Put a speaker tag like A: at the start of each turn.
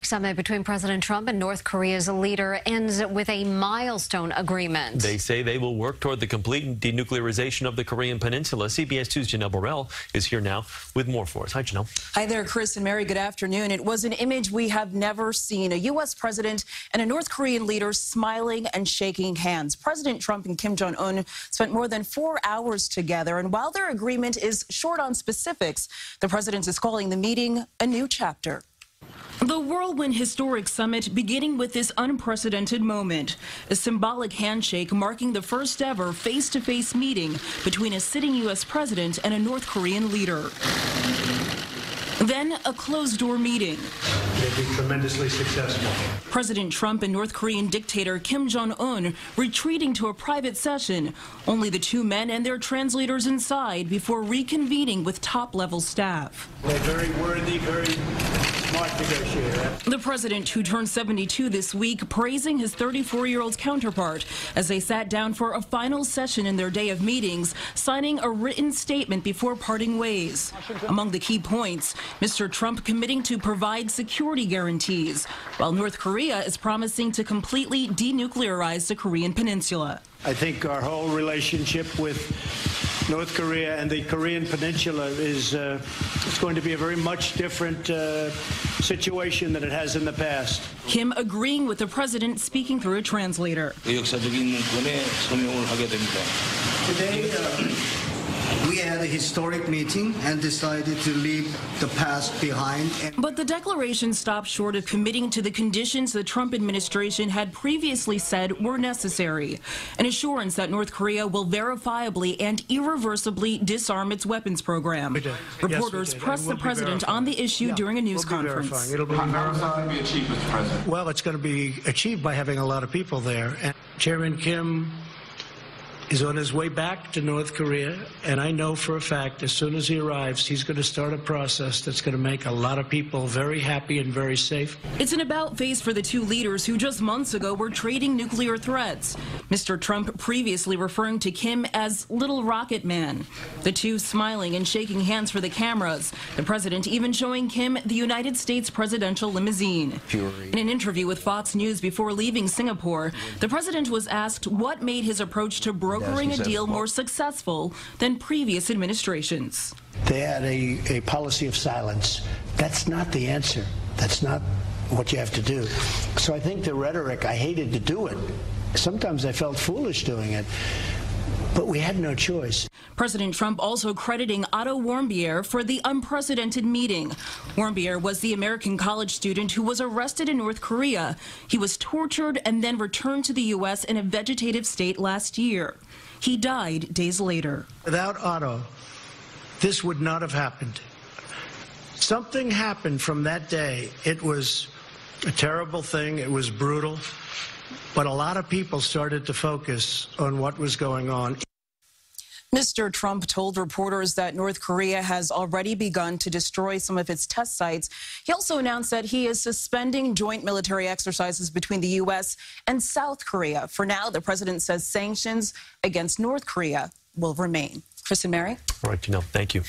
A: Summit between President Trump and North Korea's leader ends with a milestone agreement.
B: They say they will work toward the complete denuclearization of the Korean Peninsula. CBS 2's Janelle Burrell is here now with more for us. Hi, Janelle.
C: Hi there, Chris and Mary. Good afternoon. It was an image we have never seen. A U.S. president and a North Korean leader smiling and shaking hands. President Trump and Kim Jong-un spent more than 4 hours together. And while their agreement is short on specifics, the president is calling the meeting a new chapter. The whirlwind historic summit beginning with this unprecedented moment, a symbolic handshake marking the first ever face-to-face meeting between a sitting U.S. president and a North Korean leader. Then a closed-door meeting.
D: They've been tremendously successful.
C: President Trump and North Korean dictator Kim Jong-un retreating to a private session. Only the two men and their translators inside before reconvening with top-level staff.
D: They're very worthy, very smart negotiator.
C: The president, who turned 72 this week, praising his 34-year-old counterpart as they sat down for a final session in their day of meetings, signing a written statement before parting ways. Among the key points, Mr. Trump committing to provide security guarantees, while North Korea is promising to completely denuclearize the Korean Peninsula.
D: I think our whole relationship with North Korea and the Korean Peninsula is it's going to be a very much different situation than it has in the past.
C: Kim agreeing with the president, speaking through a translator.
E: Today, we had a historic meeting and decided to leave the past behind.
C: But the declaration stopped short of committing to the conditions the Trump administration had previously said were necessary. An assurance that North Korea will verifiably and irreversibly disarm its weapons program. Reporters pressed the president on the issue during a news conference.
D: It'll be achieved, Mr. President. Well, it's going to be achieved by having a lot of people there. And Chairman Kim is on his way back to North Korea, and I know for a fact as soon as he arrives, he's going to start a process that's going to make a lot of people very happy and very safe.
C: It's an about-face for the two leaders who just months ago were trading nuclear threats. Mr. Trump previously referring to Kim as Little Rocket Man. The two smiling and shaking hands for the cameras. The president even showing Kim the United States presidential limousine. In an interview with Fox News before leaving Singapore, the president was asked what made his approach to brokering a deal more successful than previous administrations.
F: They had a policy of silence. That's not the answer. That's not what you have to do. So I think the rhetoric, I hated to do it. Sometimes I felt foolish doing it. But we had no choice.
C: President Trump also crediting Otto Warmbier for the unprecedented meeting. Warmbier was the American college student who was arrested in North Korea. He was tortured and then returned to the U.S. in a vegetative state last year. He died days later.
D: Without Otto, this would not have happened. Something happened from that day. It was a terrible thing. It was brutal. But a lot of people started to focus on what was going on.
C: Mr. Trump told reporters that North Korea has already begun to destroy some of its test sites. He also announced that he is suspending joint military exercises between the U.S. and South Korea. For now, the president says sanctions against North Korea will remain. Chris and Mary?
B: All right, Janelle, thank you.